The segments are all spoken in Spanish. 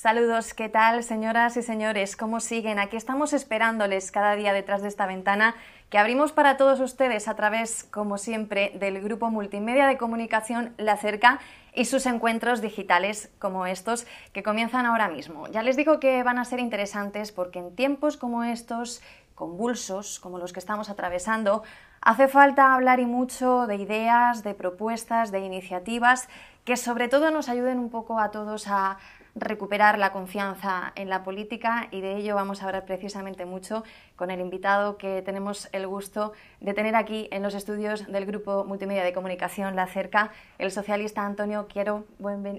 Saludos, ¿qué tal, señoras y señores? ¿Cómo siguen? Aquí estamos esperándoles cada día detrás de esta ventana que abrimos para todos ustedes a través, como siempre, del grupo multimedia de comunicación La Cerca y sus encuentros digitales como estos que comienzan ahora mismo. Ya les digo que van a ser interesantes porque en tiempos como estos, convulsos, como los que estamos atravesando, hace falta hablar y mucho de ideas, de propuestas, de iniciativas que sobre todo nos ayuden un poco a todos a recuperar la confianza en la política, y de ello vamos a hablar precisamente mucho con el invitado que tenemos el gusto de tener aquí en los estudios del Grupo Multimedia de Comunicación La Cerca, el socialista Antonio Quiero.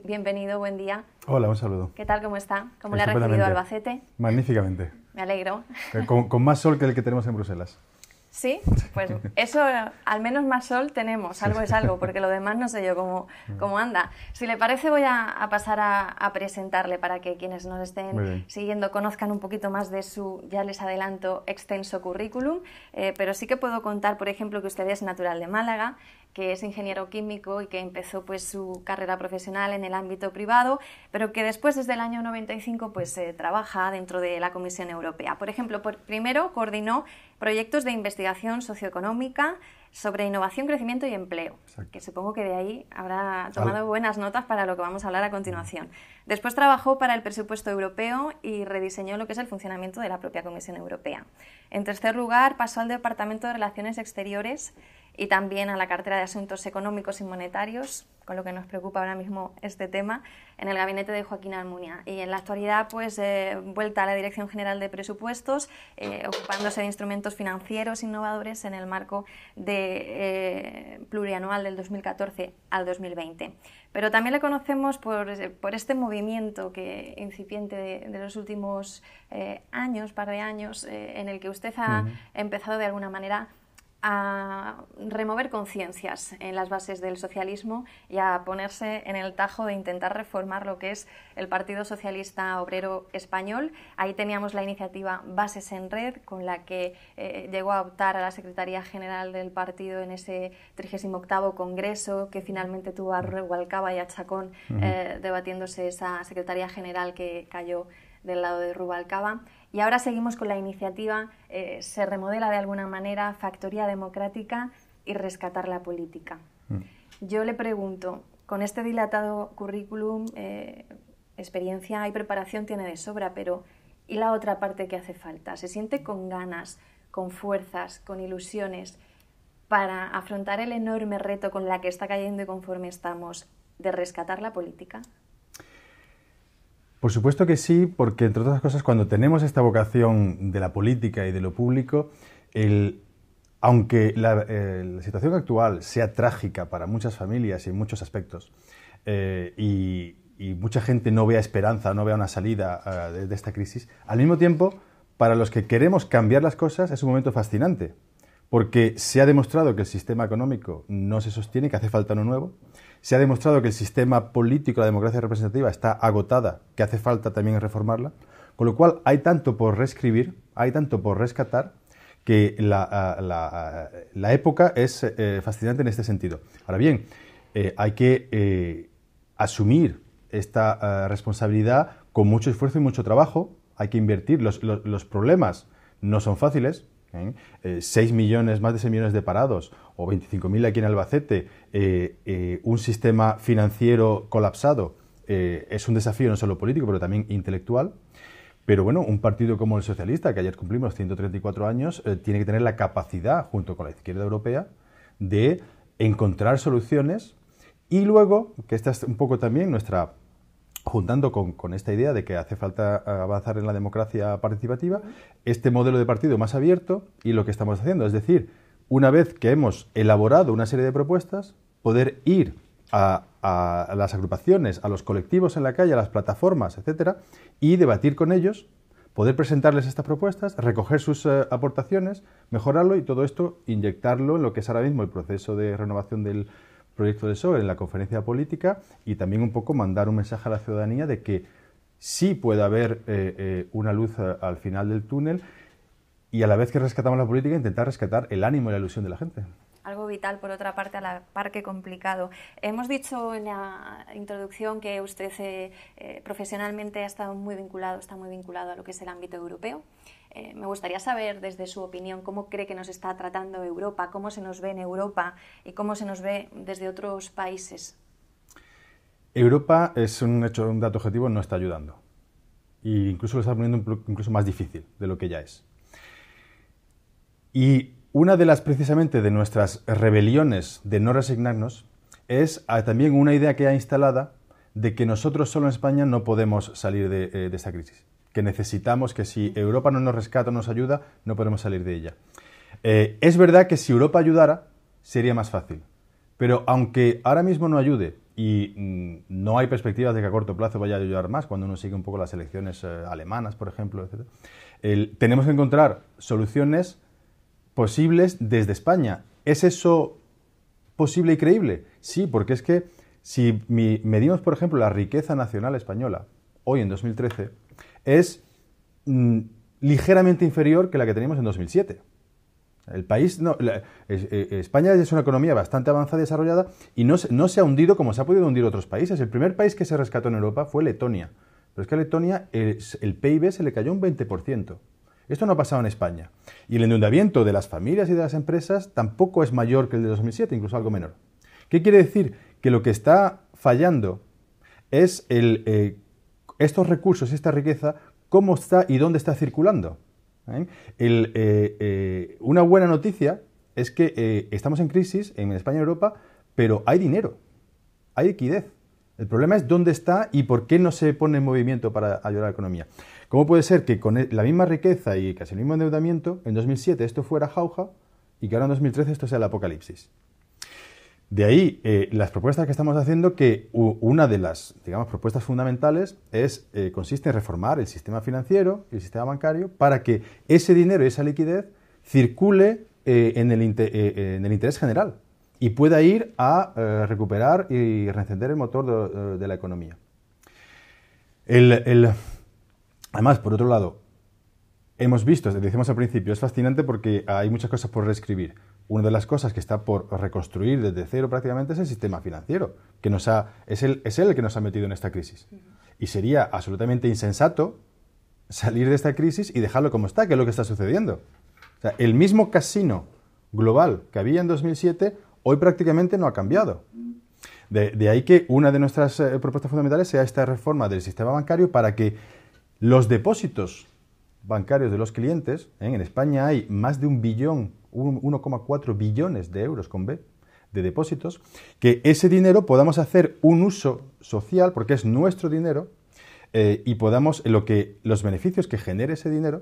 Bienvenido, buen día. Hola, un saludo. ¿Qué tal, cómo está? ¿Cómo le ha recibido Albacete? Magníficamente. Me alegro. Con más sol que el que tenemos en Bruselas. Sí, pues eso, al menos más sol tenemos, algo es algo, porque lo demás no sé yo cómo anda. Si le parece, voy a pasar a presentarle para que quienes nos estén siguiendo conozcan un poquito más de su, ya les adelanto, extenso currículum, pero sí que puedo contar, por ejemplo, que usted es natural de Málaga, que es ingeniero químico y que empezó pues su carrera profesional en el ámbito privado, pero que después, desde el año 95, pues trabaja dentro de la Comisión Europea. Por ejemplo, primero coordinó proyectos de investigación socioeconómica sobre innovación, crecimiento y empleo. Exacto. Que supongo que de ahí habrá tomado buenas notas para lo que vamos a hablar a continuación. Después trabajó para el presupuesto europeo y rediseñó lo que es el funcionamiento de la propia Comisión Europea. En tercer lugar, pasó al Departamento de Relaciones Exteriores y también a la cartera de Asuntos Económicos y Monetarios, con lo que nos preocupa ahora mismo este tema, en el gabinete de Joaquín Almunia. Y en la actualidad, pues, vuelta a la Dirección General de Presupuestos, ocupándose de instrumentos financieros innovadores en el marco de plurianual del 2014 al 2020. Pero también le conocemos por este movimiento incipiente de los últimos par de años, en el que usted ha empezado de alguna manera a remover conciencias en las bases del socialismo y a ponerse en el tajo de intentar reformar lo que es el Partido Socialista Obrero Español. Ahí teníamos la iniciativa Bases en Red, con la que llegó a optar a la Secretaría General del partido en ese 38º Congreso, que finalmente tuvo a Rubalcaba y a Chacón debatiéndose esa Secretaría General que cayó del lado de Rubalcaba. Y ahora seguimos con la iniciativa Se remodela de alguna manera, Factoría Democrática y Rescatar la Política. Yo le pregunto, con este dilatado currículum, experiencia y preparación tiene de sobra, pero ¿y la otra parte que hace falta? ¿Se siente con ganas, con fuerzas, con ilusiones para afrontar el enorme reto con la que está cayendo y conforme estamos de rescatar la política? Por supuesto que sí, porque entre otras cosas, cuando tenemos esta vocación de la política y de lo público, aunque la situación actual sea trágica para muchas familias y en muchos aspectos, y mucha gente no vea esperanza, no vea una salida de esta crisis, al mismo tiempo, para los que queremos cambiar las cosas, es un momento fascinante, porque se ha demostrado que el sistema económico no se sostiene, que hace falta uno nuevo. Se ha demostrado que el sistema político, la democracia representativa, está agotada, que hace falta también reformarla. Con lo cual, hay tanto por reescribir, hay tanto por rescatar, que la época es fascinante en este sentido. Ahora bien, hay que asumir esta responsabilidad con mucho esfuerzo y mucho trabajo. Hay que invertir. Los problemas no son fáciles. 6 millones, más de 6 millones de parados, o 25.000 aquí en Albacete, un sistema financiero colapsado, es un desafío no solo político, pero también intelectual. Pero bueno, un partido como el socialista, que ayer cumplimos 134 años, tiene que tener la capacidad, junto con la izquierda europea, de encontrar soluciones y luego, que esta es un poco también nuestra... juntando con esta idea de que hace falta avanzar en la democracia participativa, este modelo de partido más abierto y lo que estamos haciendo. Es decir, una vez que hemos elaborado una serie de propuestas, poder ir a las agrupaciones, a los colectivos en la calle, a las plataformas, etcétera, y debatir con ellos, poder presentarles estas propuestas, recoger sus aportaciones, mejorarlo y todo esto inyectarlo en lo que es ahora mismo el proceso de renovación del proyecto de PSOE en la conferencia política, y también un poco mandar un mensaje a la ciudadanía de que sí puede haber una luz al final del túnel, y a la vez que rescatamos la política, intentar rescatar el ánimo y la ilusión de la gente. algo vital, por otra parte, a la par que complicado. Hemos dicho en la introducción que usted profesionalmente está muy vinculado a lo que es el ámbito europeo. Me gustaría saber, desde su opinión, cómo cree que nos está tratando Europa, cómo se nos ve en Europa y cómo se nos ve desde otros países. Europa, es un dato objetivo, no está ayudando. E incluso lo está poniendo incluso más difícil de lo que ya es. Y una de las, precisamente, de nuestras rebeliones de no resignarnos es también una idea que ha instalada de que nosotros solo en España no podemos salir de esta crisis. Que necesitamos, que si Europa no nos rescata o nos ayuda, no podemos salir de ella. Es verdad que si Europa ayudara, sería más fácil. Pero aunque ahora mismo no ayude y no hay perspectivas de que a corto plazo vaya a ayudar más, cuando uno sigue un poco las elecciones alemanas, por ejemplo, etc., tenemos que encontrar soluciones posibles desde España. ¿Es eso posible y creíble? Sí, porque es que si medimos, por ejemplo, la riqueza nacional española, hoy en 2013, es ligeramente inferior que la que teníamos en 2007. El país, España es una economía bastante avanzada y desarrollada y no se ha hundido como se ha podido hundir otros países. El primer país que se rescató en Europa fue Letonia. Pero es que a Letonia el PIB se le cayó un 20%. Esto no ha pasado en España. Y el endeudamiento de las familias y de las empresas tampoco es mayor que el de 2007, incluso algo menor. ¿Qué quiere decir? Que lo que está fallando es estos recursos, esta riqueza, cómo está y dónde está circulando. Una buena noticia es que estamos en crisis en España y Europa, pero hay dinero, hay liquidez. El problema es dónde está y por qué no se pone en movimiento para ayudar a la economía. ¿Cómo puede ser que con la misma riqueza y casi el mismo endeudamiento, en 2007 esto fuera jauja y que ahora en 2013 esto sea el apocalipsis? De ahí las propuestas que estamos haciendo, que una de las, digamos, propuestas fundamentales consiste en reformar el sistema financiero y el sistema bancario para que ese dinero y esa liquidez circule en el interés general y pueda ir a recuperar y reencender el motor de la economía. Además, por otro lado, hemos visto, decíamos al principio, es fascinante porque hay muchas cosas por reescribir. Una de las cosas que está por reconstruir desde cero prácticamente es el sistema financiero, que es él el que nos ha metido en esta crisis. Y sería absolutamente insensato salir de esta crisis y dejarlo como está, que es lo que está sucediendo. O sea, el mismo casino global que había en 2007, hoy prácticamente no ha cambiado. De ahí que una de nuestras propuestas fundamentales sea esta reforma del sistema bancario para que los depósitos bancarios de los clientes, en España hay más de 1,4 billones de euros con B de depósitos, que ese dinero podamos hacer un uso social, porque es nuestro dinero, y podamos, los beneficios que genere ese dinero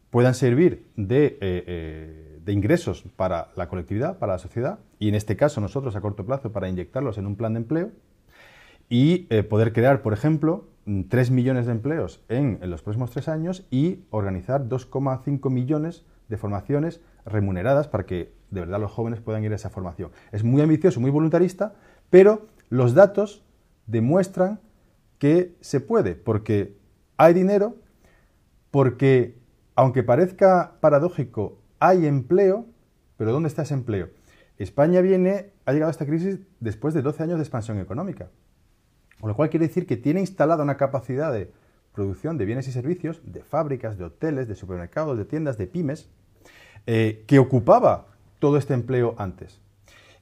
puedan servir de ingresos para la colectividad, para la sociedad, y en este caso nosotros a corto plazo para inyectarlos en un plan de empleo y poder crear, por ejemplo, 3 millones de empleos en los próximos 3 años y organizar 2,5 millones de formaciones remuneradas para que de verdad los jóvenes puedan ir a esa formación. Es muy ambicioso, muy voluntarista, pero los datos demuestran que se puede, porque hay dinero, porque aunque parezca paradójico, hay empleo, pero ¿dónde está ese empleo? España ha llegado a esta crisis después de 12 años de expansión económica. Con lo cual quiere decir que tiene instalada una capacidad de producción de bienes y servicios, de fábricas, de hoteles, de supermercados, de tiendas, de pymes, que ocupaba todo este empleo antes.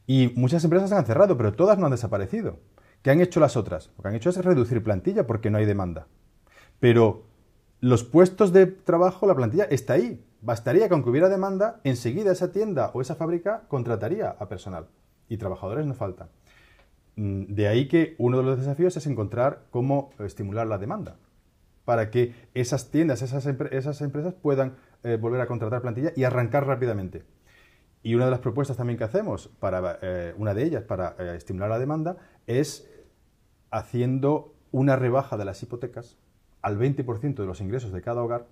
Y muchas empresas han cerrado, pero todas no han desaparecido. ¿Qué han hecho las otras? Lo que han hecho es reducir plantilla porque no hay demanda. Pero los puestos de trabajo, la plantilla está ahí. Bastaría que aunque hubiera demanda, enseguida esa tienda o esa fábrica contrataría a personal. Y trabajadores no faltan. De ahí que uno de los desafíos es encontrar cómo estimular la demanda para que esas tiendas, esas empresas puedan volver a contratar plantilla y arrancar rápidamente. Y una de las propuestas también que hacemos, una de ellas para estimular la demanda, es haciendo una rebaja de las hipotecas al 20% de los ingresos de cada hogar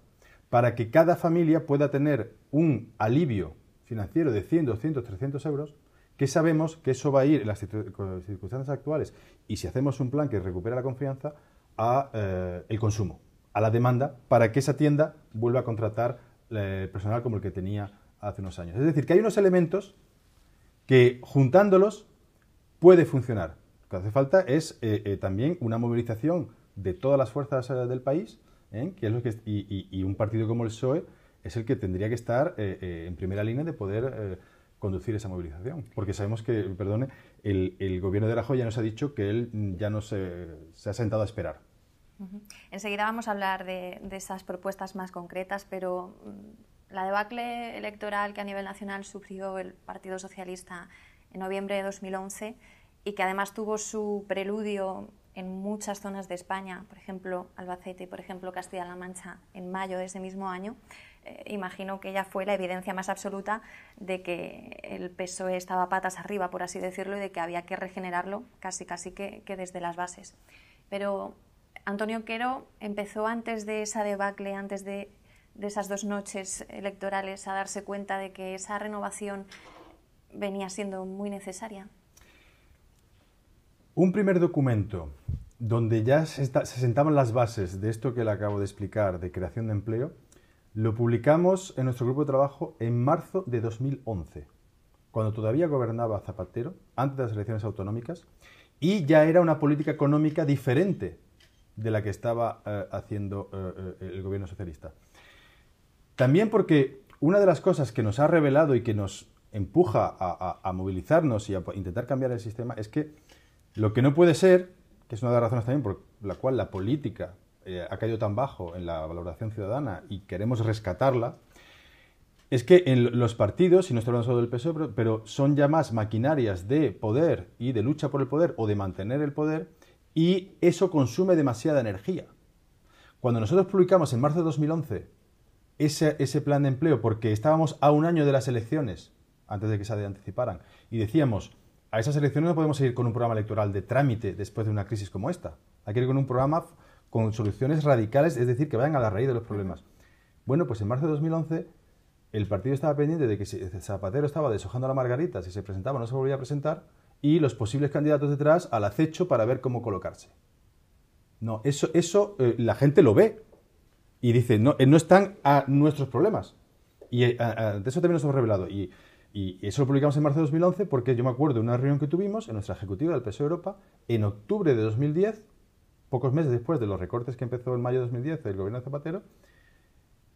para que cada familia pueda tener un alivio financiero de 100, 200, 300 euros, que sabemos que eso va a ir en las circunstancias actuales y si hacemos un plan que recupere la confianza a el consumo, a la demanda, para que esa tienda vuelva a contratar personal como el que tenía hace unos años. Es decir, que hay unos elementos que juntándolos puede funcionar. Lo que hace falta es también una movilización de todas las fuerzas del país, que es lo que, y un partido como el PSOE es el que tendría que estar en primera línea de poder conducir esa movilización. Porque sabemos que, perdone, el gobierno de Rajoy ya nos ha dicho que él ya no se ha sentado a esperar. Enseguida vamos a hablar de esas propuestas más concretas, pero la debacle electoral que a nivel nacional sufrió el Partido Socialista en noviembre de 2011 y que además tuvo su preludio en muchas zonas de España, por ejemplo Albacete y por ejemplo Castilla-La Mancha en mayo de ese mismo año, imagino que ya fue la evidencia más absoluta de que el PSOE estaba patas arriba, por así decirlo, y de que había que regenerarlo casi que desde las bases. Pero Antonio Quero empezó antes de esa debacle, antes de esas 2 noches electorales, a darse cuenta de que esa renovación venía siendo muy necesaria. Un primer documento donde ya se sentaban las bases de esto que le acabo de explicar, de creación de empleo, lo publicamos en nuestro grupo de trabajo en marzo de 2011, cuando todavía gobernaba Zapatero, antes de las elecciones autonómicas, y ya era una política económica diferente de la que estaba haciendo el gobierno socialista. También porque una de las cosas que nos ha revelado y que nos empuja a movilizarnos y a intentar cambiar el sistema es que lo que no puede ser, que es una de las razones también por la cual la política ha caído tan bajo en la valoración ciudadana y queremos rescatarla, es que en los partidos, y no estoy hablando solo del PSOE, pero son ya más maquinarias de poder y de lucha por el poder o de mantener el poder, y eso consume demasiada energía. Cuando nosotros publicamos en marzo de 2011 ese plan de empleo, porque estábamos a un año de las elecciones, antes de que se anticiparan, y decíamos, a esas elecciones no podemos ir con un programa electoral de trámite después de una crisis como esta. Hay que ir con un programa con soluciones radicales, es decir, que vayan a la raíz de los problemas. Bueno, pues en marzo de 2011 el partido estaba pendiente de que si Zapatero estaba deshojando la margarita, si se presentaba no se volvía a presentar, y los posibles candidatos detrás al acecho para ver cómo colocarse. No, eso la gente lo ve y dice, no están a nuestros problemas. Y de eso también nos hemos revelado. Y eso lo publicamos en marzo de 2011 porque yo me acuerdo de una reunión que tuvimos en nuestra ejecutiva del PSOE Europa en octubre de 2010, pocos meses después de los recortes que empezó en mayo de 2010 el gobierno de Zapatero,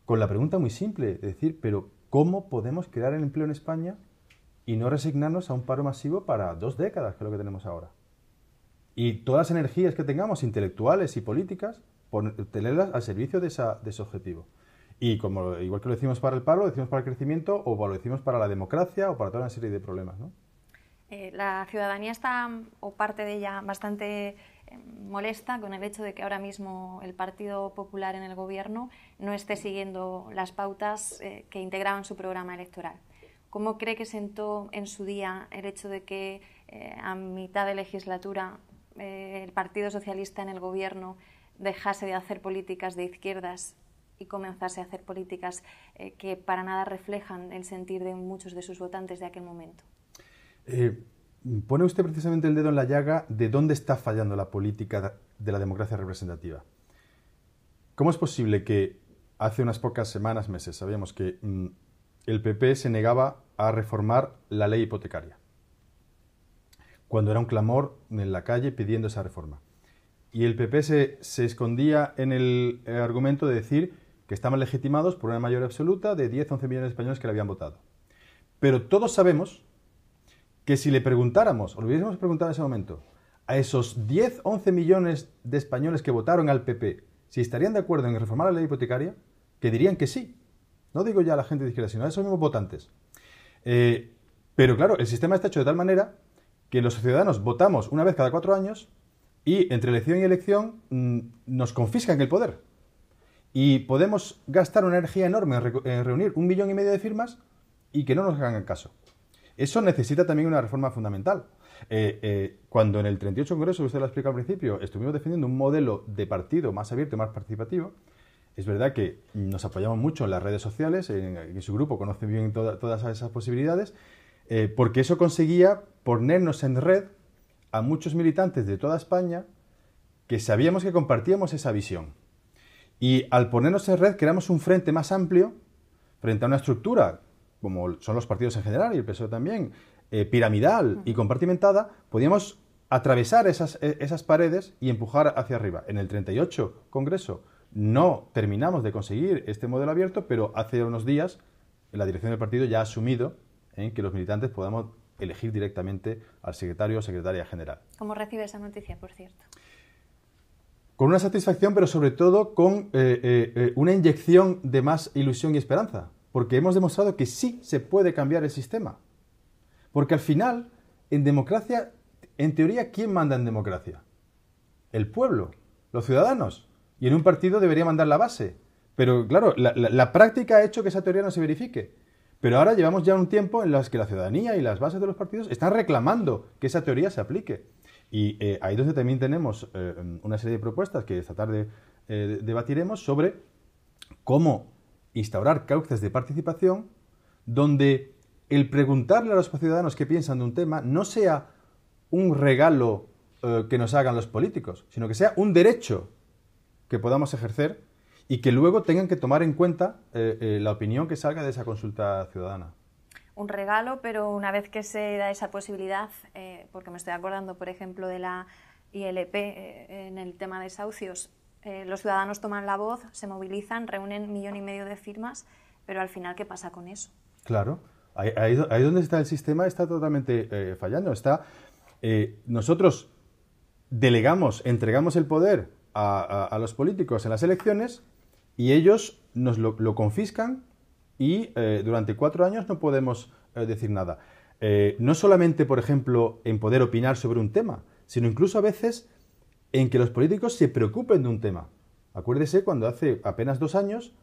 con la pregunta muy simple, es decir, pero ¿cómo podemos crear el empleo en España y no resignarnos a un paro masivo para 2 décadas, que es lo que tenemos ahora? Y todas las energías que tengamos, intelectuales y políticas, tenerlas al servicio de ese objetivo. Y como igual que lo decimos para el paro, lo decimos para el crecimiento o lo decimos para la democracia o para toda una serie de problemas, ¿no? La ciudadanía está, o parte de ella, bastante molesta con el hecho de que ahora mismo el Partido Popular en el gobierno no esté siguiendo las pautas que integraban su programa electoral. ¿Cómo cree que sentó en su día el hecho de que a mitad de legislatura el Partido Socialista en el gobierno dejase de hacer políticas de izquierdas y comenzase a hacer políticas que para nada reflejan el sentir de muchos de sus votantes de aquel momento? Pone usted precisamente el dedo en la llaga de dónde está fallando la política de la democracia representativa. ¿Cómo es posible que hace unas pocas semanas, meses, sabíamos que el PP se negaba a reformar la ley hipotecaria, cuando era un clamor en la calle pidiendo esa reforma? Y el PP se escondía en el argumento de decir que estaban legitimados por una mayoría absoluta de 10-11 millones de españoles que le habían votado. Pero todos sabemos que si le preguntáramos, o le hubiésemos preguntado en ese momento, a esos 10-11 millones de españoles que votaron al PP, si estarían de acuerdo en reformar la ley hipotecaria, que dirían que sí. No digo ya a la gente de izquierda, sino a esos mismos votantes. Pero claro, el sistema está hecho de tal manera que los ciudadanos votamos una vez cada 4 años y entre elección y elección nos confiscan el poder. Y podemos gastar una energía enorme en reunir 1,5 millones de firmas y que no nos hagan caso. Eso necesita también una reforma fundamental. Cuando en el 38 Congreso, que usted lo ha explicado al principio, estuvimos defendiendo un modelo de partido más abierto y más participativo, es verdad que nos apoyamos mucho en las redes sociales, en su grupo conoce bien todas esas posibilidades, porque eso conseguía ponernos en red a muchos militantes de toda España que sabíamos que compartíamos esa visión. Y al ponernos en red creamos un frente más amplio frente a una estructura, como son los partidos en general y el PSOE también, piramidal y compartimentada, podíamos atravesar esas paredes y empujar hacia arriba. En el 38 Congreso no terminamos de conseguir este modelo abierto, pero hace unos días la dirección del partido ya ha asumido que los militantes podamos elegir directamente al secretario o secretaria general. ¿Cómo recibe esa noticia, por cierto? Con una satisfacción, pero sobre todo con una inyección de más ilusión y esperanza, porque hemos demostrado que sí se puede cambiar el sistema. Porque al final, en democracia, en teoría, ¿quién manda en democracia? El pueblo, los ciudadanos. Y en un partido debería mandar la base. Pero claro, la práctica ha hecho que esa teoría no se verifique. Pero ahora llevamos ya un tiempo en las que la ciudadanía y las bases de los partidos están reclamando que esa teoría se aplique. Y ahí es donde también tenemos una serie de propuestas que esta tarde debatiremos sobre cómo instaurar cauces de participación donde el preguntarle a los ciudadanos qué piensan de un tema no sea un regalo que nos hagan los políticos, sino que sea un derecho que podamos ejercer y que luego tengan que tomar en cuenta la opinión que salga de esa consulta ciudadana. Un regalo, pero una vez que se da esa posibilidad, porque me estoy acordando, por ejemplo, de la ILP en el tema de desahucios, los ciudadanos toman la voz, se movilizan, reúnen 1,5 millones de firmas, pero al final, ¿qué pasa con eso? Claro, ahí donde está el sistema está totalmente fallando. Nosotros entregamos el poder a los políticos en las elecciones y ellos nos lo confiscan y durante 4 años no podemos decir nada. No solamente, por ejemplo, en poder opinar sobre un tema, sino incluso a veces en que los políticos se preocupen de un tema. Acuérdese cuando hace apenas 2 años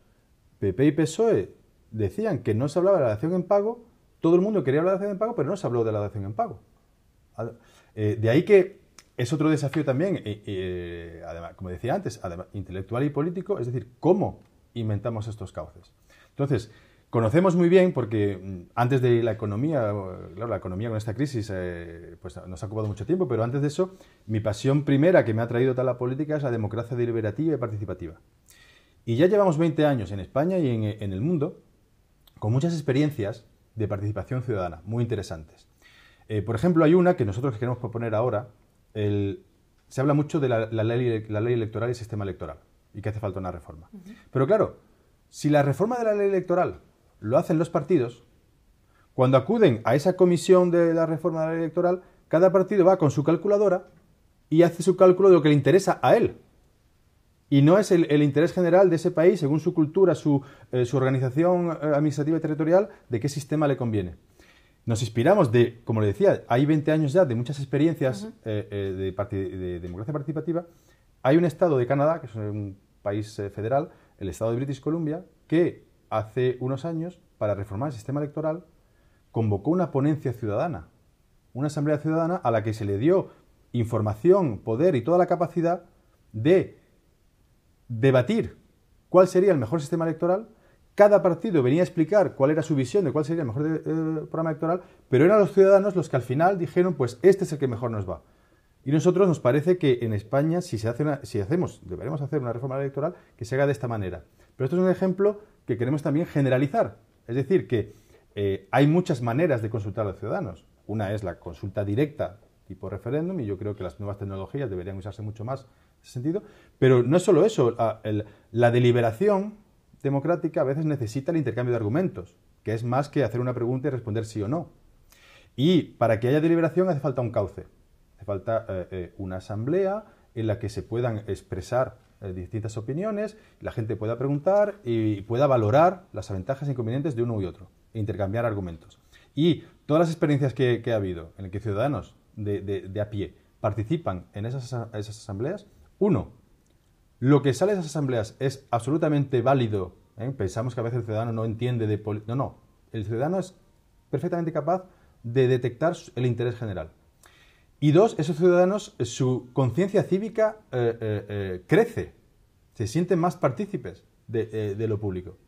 PP y PSOE decían que no se hablaba de la dación en pago, todo el mundo quería hablar de la dación en pago, pero no se habló de la dación en pago. De ahí que es otro desafío también, además, como decía antes, además, intelectual y político, es decir, cómo inventamos estos cauces. Entonces, conocemos muy bien, porque antes de la economía, claro, la economía con esta crisis pues nos ha ocupado mucho tiempo, pero antes de eso, mi pasión primera que me ha traído tal la política es la democracia deliberativa y participativa. Y ya llevamos 20 años en España y en el mundo con muchas experiencias de participación ciudadana, muy interesantes. Por ejemplo, hay una que nosotros queremos proponer ahora. Se habla mucho de la ley electoral y el sistema electoral y que hace falta una reforma. Pero claro, si la reforma de la ley electoral lo hacen los partidos, cuando acuden a esa comisión de la reforma de la ley electoral, cada partido va con su calculadora y hace su cálculo de lo que le interesa a él. Y no es el interés general de ese país, según su cultura, su organización administrativa y territorial, de qué sistema le conviene. Nos inspiramos como le decía, hay 20 años ya de muchas experiencias de democracia participativa. Hay un estado de Canadá, que es un país federal, el estado de British Columbia, que hace unos años, para reformar el sistema electoral, convocó una ponencia ciudadana, una asamblea ciudadana a la que se le dio información, poder y toda la capacidad de debatir cuál sería el mejor sistema electoral. Cada partido venía a explicar cuál era su visión de cuál sería el mejor programa electoral, pero eran los ciudadanos los que al final dijeron, pues este es el que mejor nos va. Y nosotros nos parece que en España, deberemos hacer una reforma electoral que se haga de esta manera. Pero esto es un ejemplo que queremos también generalizar. Es decir, que hay muchas maneras de consultar a los ciudadanos. Una es la consulta directa, tipo referéndum, y yo creo que las nuevas tecnologías deberían usarse mucho más en ese sentido. Pero no es solo eso, la deliberación democrática a veces necesita el intercambio de argumentos, que es más que hacer una pregunta y responder sí o no. Y para que haya deliberación hace falta un cauce, hace falta una asamblea en la que se puedan expresar distintas opiniones, la gente pueda preguntar y pueda valorar las ventajas e inconvenientes de uno y otro, e intercambiar argumentos. Y todas las experiencias que ha habido en las que ciudadanos de a pie participan en esas asambleas, lo que sale de esas asambleas es absolutamente válido. Pensamos que a veces el ciudadano no entiende de política. No. El ciudadano es perfectamente capaz de detectar el interés general. Y 2, esos ciudadanos, su conciencia cívica crece. Se sienten más partícipes de lo público.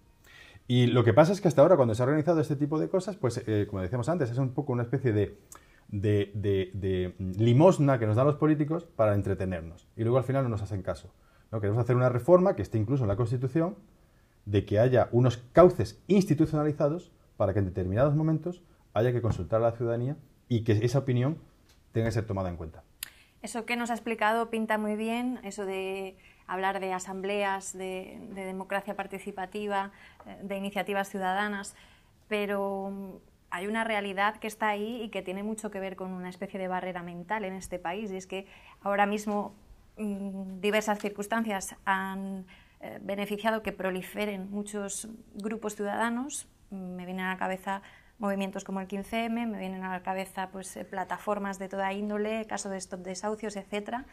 Y lo que pasa es que hasta ahora, cuando se ha organizado este tipo de cosas, pues, como decíamos antes, es un poco una especie de limosna que nos dan los políticos para entretenernos. Y luego al final no nos hacen caso. ¿No? Queremos hacer una reforma que esté incluso en la Constitución, de que haya unos cauces institucionalizados para que en determinados momentos haya que consultar a la ciudadanía y que esa opinión tenga que ser tomada en cuenta. Eso que nos ha explicado pinta muy bien, eso de hablar de asambleas, de democracia participativa, de iniciativas ciudadanas, pero hay una realidad que está ahí y que tiene mucho que ver con una especie de barrera mental en este país, y es que ahora mismo diversas circunstancias han beneficiado que proliferen muchos grupos ciudadanos. Me vienen a la cabeza movimientos como el 15M, me vienen a la cabeza pues, plataformas de toda índole, caso de Stop Desahucios, etcétera,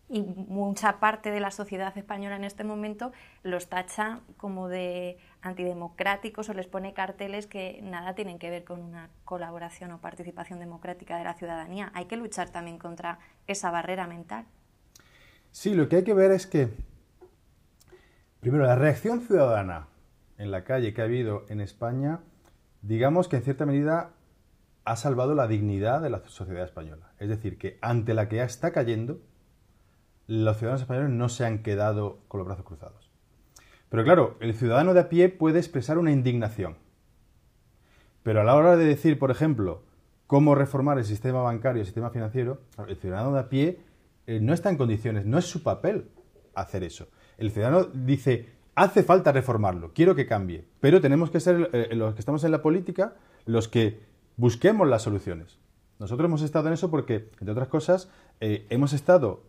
y mucha parte de la sociedad española en este momento los tacha como de antidemocráticos o les pone carteles que nada tienen que ver con una colaboración o participación democrática de la ciudadanía. Hay que luchar también contra esa barrera mental. Sí, lo que hay que ver es que, primero, la reacción ciudadana en la calle que ha habido en España, digamos que en cierta medida ha salvado la dignidad de la sociedad española. Es decir, que ante la que ya está cayendo, los ciudadanos españoles no se han quedado con los brazos cruzados. Pero claro, el ciudadano de a pie puede expresar una indignación. Pero a la hora de decir, por ejemplo, cómo reformar el sistema bancario, el sistema financiero, el ciudadano de a pie no está en condiciones, no es su papel hacer eso. El ciudadano dice, hace falta reformarlo, quiero que cambie, pero tenemos que ser los que estamos en la política los que busquemos las soluciones. Nosotros hemos estado en eso porque, entre otras cosas, hemos estado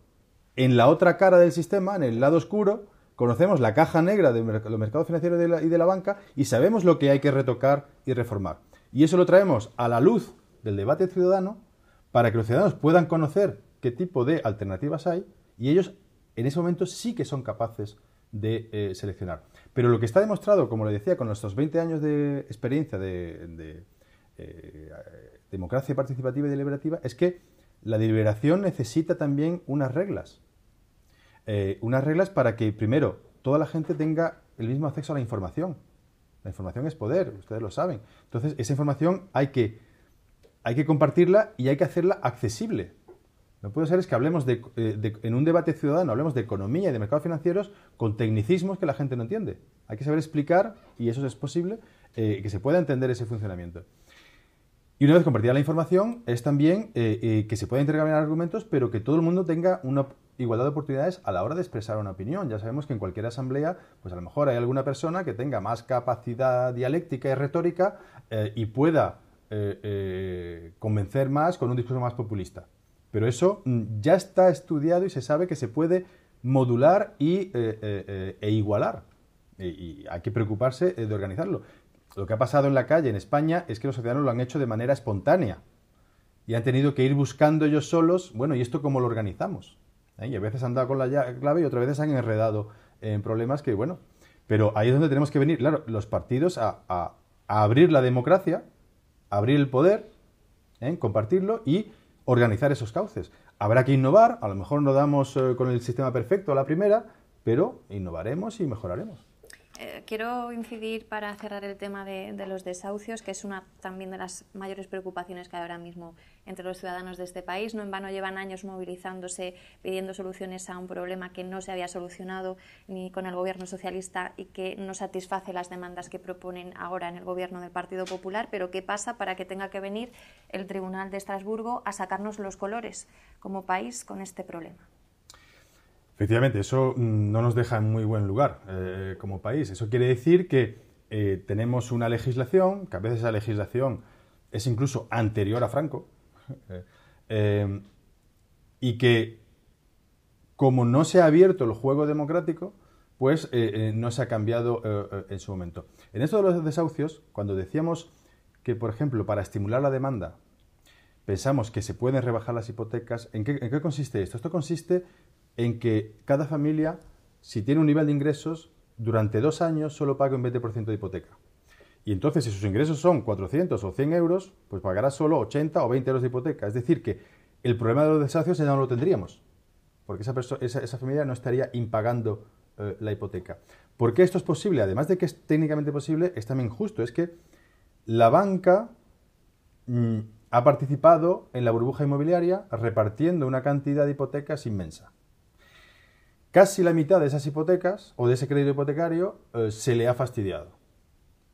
en la otra cara del sistema, en el lado oscuro, conocemos la caja negra de los mercados financieros y de la banca y sabemos lo que hay que retocar y reformar. Y eso lo traemos a la luz del debate ciudadano para que los ciudadanos puedan conocer qué tipo de alternativas hay y ellos en ese momento sí que son capaces de seleccionar. Pero lo que está demostrado, como le decía, con nuestros 20 años de experiencia de democracia participativa y deliberativa, es que la deliberación necesita también unas reglas. Unas reglas para que, primero, toda la gente tenga el mismo acceso a la información. La información es poder, ustedes lo saben. Entonces, esa información hay que compartirla y hay que hacerla accesible. No puede ser es que hablemos en un debate ciudadano, hablemos de economía y de mercados financieros con tecnicismos que la gente no entiende. Hay que saber explicar, y eso es posible, que se pueda entender ese funcionamiento. Y una vez compartida la información, es también que se pueda intercambiar argumentos, pero que todo el mundo tenga una igualdad de oportunidades a la hora de expresar una opinión. Ya sabemos que en cualquier asamblea, pues a lo mejor hay alguna persona que tenga más capacidad dialéctica y retórica y pueda convencer más con un discurso más populista. Pero eso ya está estudiado y se sabe que se puede modular e igualar. Y hay que preocuparse de organizarlo. Lo que ha pasado en la calle en España es que los ciudadanos lo han hecho de manera espontánea y han tenido que ir buscando ellos solos, bueno, ¿y esto cómo lo organizamos? Y a veces han dado con la clave y otras veces han enredado en problemas que, bueno, pero ahí es donde tenemos que venir, claro, los partidos a abrir la democracia, abrir el poder, compartirlo y organizar esos cauces. Habrá que innovar, a lo mejor no damos con el sistema perfecto a la primera, pero innovaremos y mejoraremos. Quiero incidir para cerrar el tema de los desahucios, que es una también de las mayores preocupaciones que hay ahora mismo entre los ciudadanos de este país. No en vano llevan años movilizándose, pidiendo soluciones a un problema que no se había solucionado ni con el gobierno socialista y que no satisface las demandas que proponen ahora en el gobierno del Partido Popular. Pero ¿qué pasa para que tenga que venir el Tribunal de Estrasburgo a sacarnos los colores como país con este problema? Efectivamente, eso no nos deja en muy buen lugar como país. Eso quiere decir que tenemos una legislación, que a veces esa legislación es incluso anterior a Franco, y que como no se ha abierto el juego democrático, pues no se ha cambiado en su momento. En esto de los desahucios, cuando decíamos que, por ejemplo, para estimular la demanda, pensamos que se pueden rebajar las hipotecas, ¿en qué consiste esto? Esto consiste en que cada familia, si tiene un nivel de ingresos, durante 2 años solo pague un 20% de hipoteca. Y entonces, si sus ingresos son 400 o 100 euros, pues pagará solo 80 o 20 euros de hipoteca. Es decir, que el problema de los desahucios ya no lo tendríamos, porque esa familia no estaría impagando la hipoteca. ¿Por qué esto es posible? Además de que es técnicamente posible, es también justo. Es que la banca ha participado en la burbuja inmobiliaria repartiendo una cantidad de hipotecas inmensa. Casi la mitad de esas hipotecas o de ese crédito hipotecario se le ha fastidiado.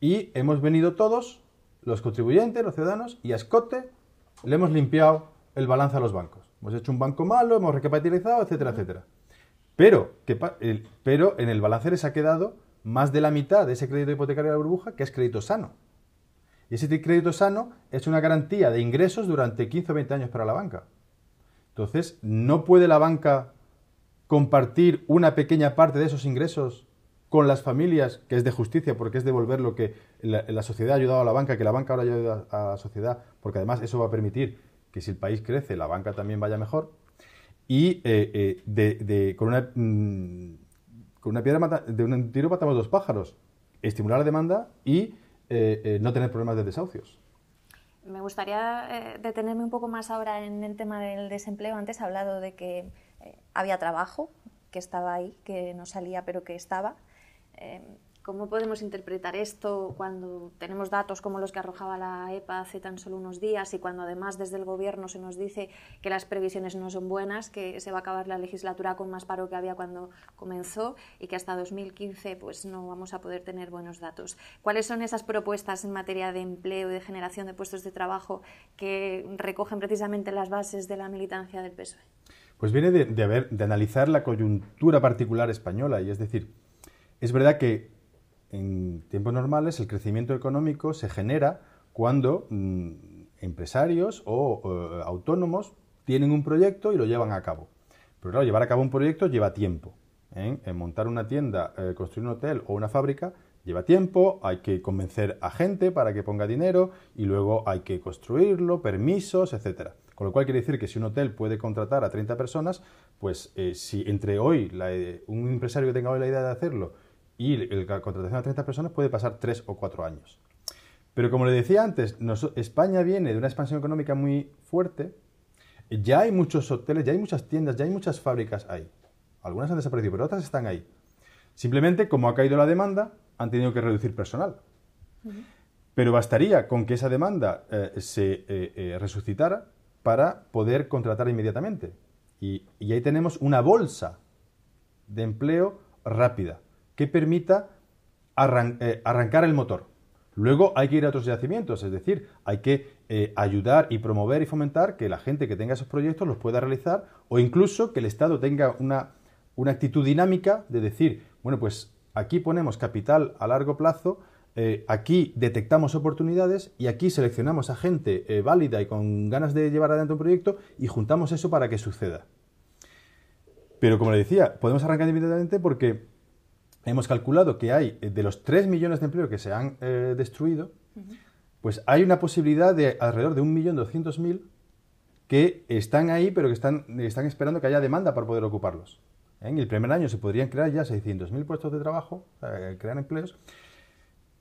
Y hemos venido todos los contribuyentes, los ciudadanos, y a escote le hemos limpiado el balance a los bancos. Hemos hecho un banco malo, hemos recapitalizado, etcétera, etcétera. Pero en el balance les ha quedado más de la mitad de ese crédito hipotecario de la burbuja, que es crédito sano. Y ese crédito sano es una garantía de ingresos durante 15 o 20 años para la banca. Entonces, ¿no puede la banca compartir una pequeña parte de esos ingresos con las familias, que es de justicia, porque es devolver lo que la sociedad ha ayudado a la banca, que la banca ahora ayuda a la sociedad, porque además eso va a permitir que si el país crece, la banca también vaya mejor? Y con una piedra de un tiro matamos dos pájaros: estimular la demanda y no tener problemas de desahucios. Me gustaría detenerme un poco más ahora en el tema del desempleo. Antes ha hablado de que había trabajo, que estaba ahí, que no salía, pero que estaba. ¿Cómo podemos interpretar esto cuando tenemos datos como los que arrojaba la EPA hace tan solo unos días, y cuando además desde el Gobierno se nos dice que las previsiones no son buenas, que se va a acabar la legislatura con más paro que había cuando comenzó y que hasta 2015 pues no vamos a poder tener buenos datos? ¿Cuáles son esas propuestas en materia de empleo y de generación de puestos de trabajo que recogen precisamente las bases de la militancia del PSOE? Pues viene de analizar la coyuntura particular española, y es decir, es verdad que en tiempos normales el crecimiento económico se genera cuando empresarios o autónomos tienen un proyecto y lo llevan a cabo. Pero claro, llevar a cabo un proyecto lleva tiempo. En montar una tienda, construir un hotel o una fábrica lleva tiempo, hay que convencer a gente para que ponga dinero y luego hay que construirlo, permisos, etcétera. Con lo cual quiere decir que si un hotel puede contratar a 30 personas, pues si entre hoy un empresario que tenga hoy la idea de hacerlo y la contratación a 30 personas, puede pasar 3 o 4 años. Pero como le decía antes, España viene de una expansión económica muy fuerte. Ya hay muchos hoteles, ya hay muchas tiendas, ya hay muchas fábricas ahí. Algunas han desaparecido, pero otras están ahí. Simplemente, como ha caído la demanda, han tenido que reducir personal. Pero bastaría con que esa demanda se resucitara para poder contratar inmediatamente. Y ahí tenemos una bolsa de empleo rápida que permita arrancar el motor. Luego hay que ir a otros yacimientos, es decir, hay que ayudar y promover y fomentar que la gente que tenga esos proyectos los pueda realizar, o incluso que el Estado tenga una actitud dinámica de decir, bueno, pues aquí ponemos capital a largo plazo, aquí detectamos oportunidades y aquí seleccionamos a gente válida y con ganas de llevar adelante un proyecto y juntamos eso para que suceda. Pero como le decía, podemos arrancar inmediatamente porque hemos calculado que hay, de los 3 millones de empleos que se han destruido, pues hay una posibilidad de alrededor de 1.200.000 que están ahí, pero que están esperando que haya demanda para poder ocuparlos. En el primer año se podrían crear ya 600.000 puestos de trabajo, crear empleos,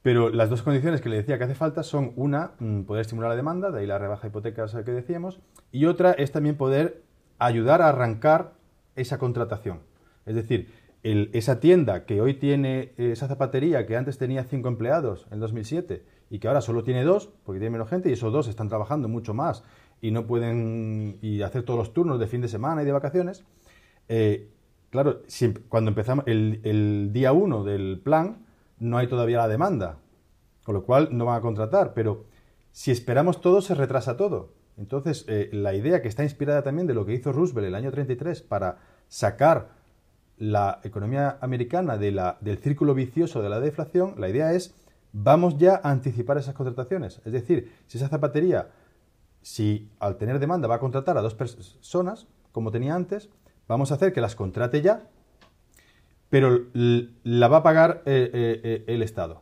pero las dos condiciones que le decía que hace falta son una, poder estimular la demanda, de ahí la rebaja de hipotecas que decíamos, y otra es también poder ayudar a arrancar esa contratación. Es decir, esa tienda que hoy tiene, esa zapatería que antes tenía 5 empleados en 2007 y que ahora solo tiene 2, porque tiene menos gente, y esos 2 están trabajando mucho más y no pueden hacer todos los turnos de fin de semana y de vacaciones. Claro, cuando empezamos el día 1 del plan no hay todavía la demanda, con lo cual no van a contratar, pero si esperamos todo se retrasa todo. Entonces, la idea, que está inspirada también de lo que hizo Roosevelt en el año 33 para sacar la economía americana del círculo vicioso de la deflación, la idea es, vamos ya a anticipar esas contrataciones. Es decir, si esa zapatería, si al tener demanda va a contratar a 2 personas, como tenía antes, vamos a hacer que las contrate ya, pero la va a pagar el Estado.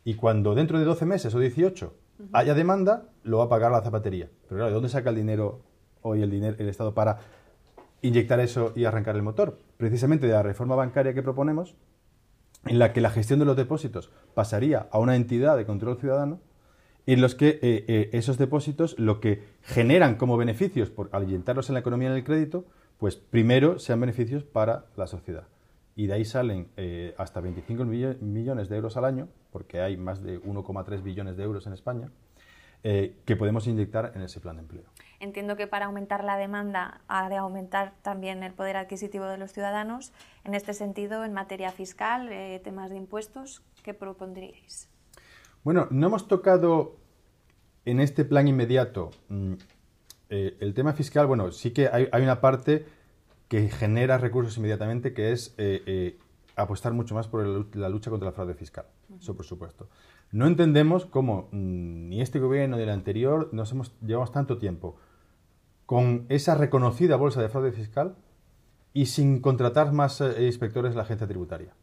Y cuando dentro de 12 meses o 18 haya demanda, lo va a pagar la zapatería. Pero claro, ¿de dónde saca el dinero hoy el Estado para inyectar eso y arrancar el motor? Precisamente de la reforma bancaria que proponemos, en la que la gestión de los depósitos pasaría a una entidad de control ciudadano, en los que esos depósitos lo que generan como beneficios al inyectarlos en la economía y en el crédito, pues primero sean beneficios para la sociedad. Y de ahí salen hasta 25 millones de euros al año, porque hay más de 1,3 billones de euros en España, que podemos inyectar en ese plan de empleo. Entiendo que para aumentar la demanda ha de aumentar también el poder adquisitivo de los ciudadanos. En este sentido, en materia fiscal, temas de impuestos, ¿qué propondríais? Bueno, no hemos tocado en este plan inmediato, el tema fiscal, bueno, sí que hay una parte que genera recursos inmediatamente, que es apostar mucho más por la lucha contra el fraude fiscal. Eso por supuesto. No entendemos cómo ni este gobierno ni el anterior llevamos tanto tiempo con esa reconocida bolsa de fraude fiscal y sin contratar más inspectores en la agencia tributaria.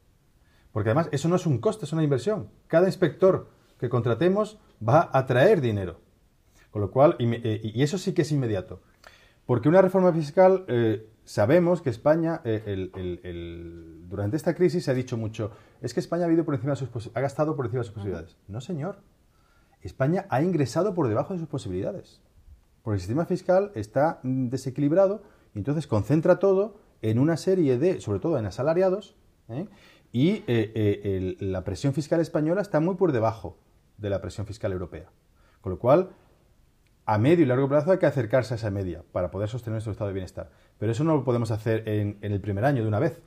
Porque además eso no es un coste, es una inversión. Cada inspector que contratemos va a traer dinero. Con lo cual, y eso sí que es inmediato. Porque una reforma fiscal, sabemos que España, durante esta crisis se ha dicho mucho, es que España ha gastado por encima de sus posibilidades. No, señor. España ha ingresado por debajo de sus posibilidades. Porque el sistema fiscal está desequilibrado y entonces concentra todo en una serie de, sobre todo en asalariados, y la presión fiscal española está muy por debajo de la presión fiscal europea. Con lo cual, a medio y largo plazo hay que acercarse a esa media para poder sostener nuestro estado de bienestar. Pero eso no lo podemos hacer en el primer año de una vez,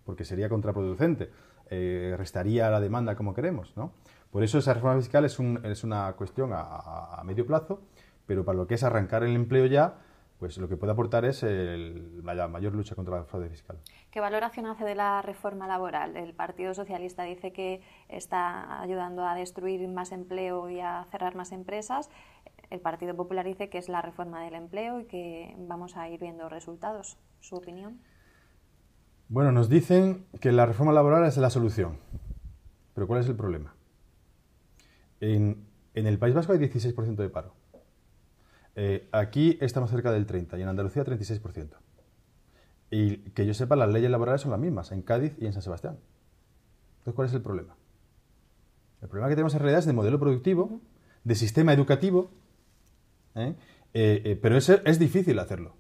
porque sería contraproducente, restaría la demanda como queremos, ¿no? Por eso esa reforma fiscal es una cuestión a medio plazo, pero para lo que es arrancar el empleo ya, pues lo que puede aportar es la mayor lucha contra el fraude fiscal. ¿Qué valoración hace de la reforma laboral? El Partido Socialista dice que está ayudando a destruir más empleo y a cerrar más empresas. El Partido Popular dice que es la reforma del empleo y que vamos a ir viendo resultados. ¿Su opinión? Bueno, nos dicen que la reforma laboral es la solución. Pero ¿cuál es el problema? En el País Vasco hay 16% de paro. Aquí estamos cerca del 30% y en Andalucía 36%. Y que yo sepa, las leyes laborales son las mismas en Cádiz y en San Sebastián. Entonces, ¿cuál es el problema? El problema que tenemos en realidad es de modelo productivo, de sistema educativo, pero es difícil hacerlo.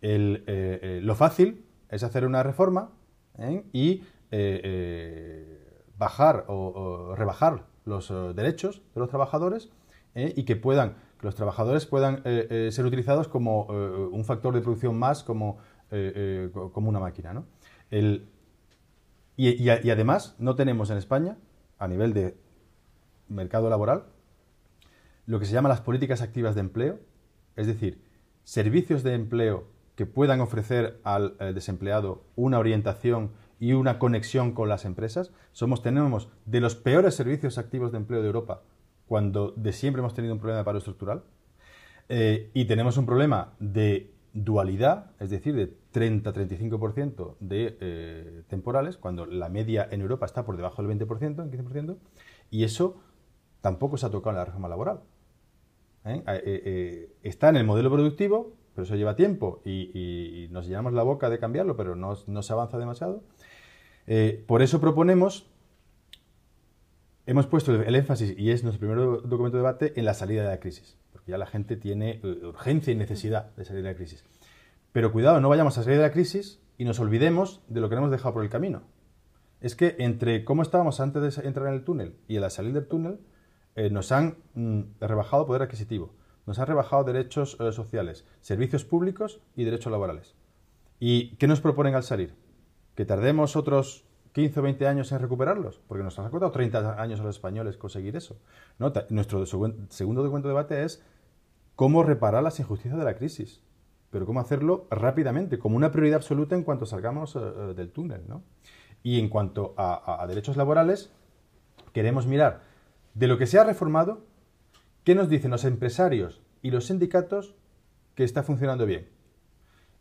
Lo fácil es hacer una reforma y bajar o rebajar los derechos de los trabajadores y que los trabajadores puedan ser utilizados como un factor de producción más, como una máquina, ¿no? Y además no tenemos en España, a nivel de mercado laboral, lo que se llama las políticas activas de empleo, es decir, servicios de empleo que puedan ofrecer al desempleado una orientación y una conexión con las empresas. Tenemos de los peores servicios activos de empleo de Europa, cuando de siempre hemos tenido un problema de paro estructural, y tenemos un problema de dualidad, es decir, de 30-35% de temporales, cuando la media en Europa está por debajo del 20%, en 15%, y eso tampoco se ha tocado en la reforma laboral. Está en el modelo productivo, pero eso lleva tiempo y nos llenamos la boca de cambiarlo, pero no se avanza demasiado. Por eso hemos puesto el énfasis, y es nuestro primer documento de debate, en la salida de la crisis, porque ya la gente tiene urgencia y necesidad de salir de la crisis. Pero cuidado, no vayamos a salir de la crisis y nos olvidemos de lo que hemos dejado por el camino. Es que entre cómo estábamos antes de entrar en el túnel y al salir del túnel, nos han rebajado poder adquisitivo, nos han rebajado derechos sociales, servicios públicos y derechos laborales. ¿Y qué nos proponen al salir? ¿Que tardemos otros 15 o 20 años en recuperarlos? Porque nos ha costado 30 años a los españoles conseguir eso, ¿no? Nuestro segundo documento de debate es cómo reparar las injusticias de la crisis, pero cómo hacerlo rápidamente, como una prioridad absoluta en cuanto salgamos del túnel, ¿no? Y en cuanto a derechos laborales, queremos mirar de lo que se ha reformado, qué nos dicen los empresarios y los sindicatos que está funcionando bien.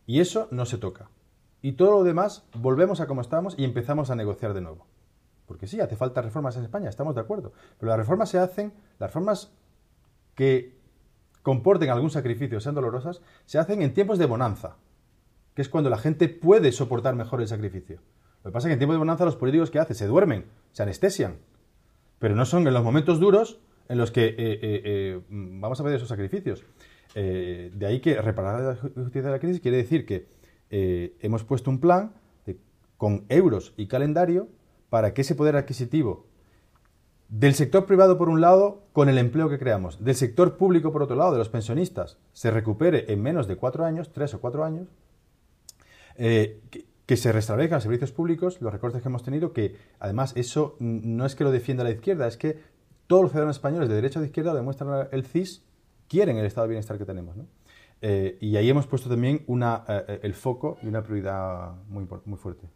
Y eso no se toca. Y todo lo demás volvemos a como estábamos y empezamos a negociar de nuevo. Porque sí, hace falta reformas en España, estamos de acuerdo. Pero las reformas las reformas que comporten algún sacrificio, sean dolorosas, se hacen en tiempos de bonanza, que es cuando la gente puede soportar mejor el sacrificio. Lo que pasa es que en tiempos de bonanza los políticos, ¿qué hacen? Se duermen, se anestesian. Pero no son en los momentos duros en los que vamos a pedir esos sacrificios. De ahí que reparar la justicia de la crisis quiere decir que hemos puesto un plan con euros y calendario para que ese poder adquisitivo del sector privado, por un lado, con el empleo que creamos, del sector público, por otro lado, de los pensionistas, se recupere en menos de 4 años, 3 o 4 años, que se restablezcan los servicios públicos, los recortes que hemos tenido, que además eso no es que lo defienda la izquierda, es que todos los ciudadanos españoles, de derecha o de izquierda, demuestran el CIS, quieren el estado de bienestar que tenemos, ¿no? Y ahí hemos puesto también el foco y una prioridad muy fuerte.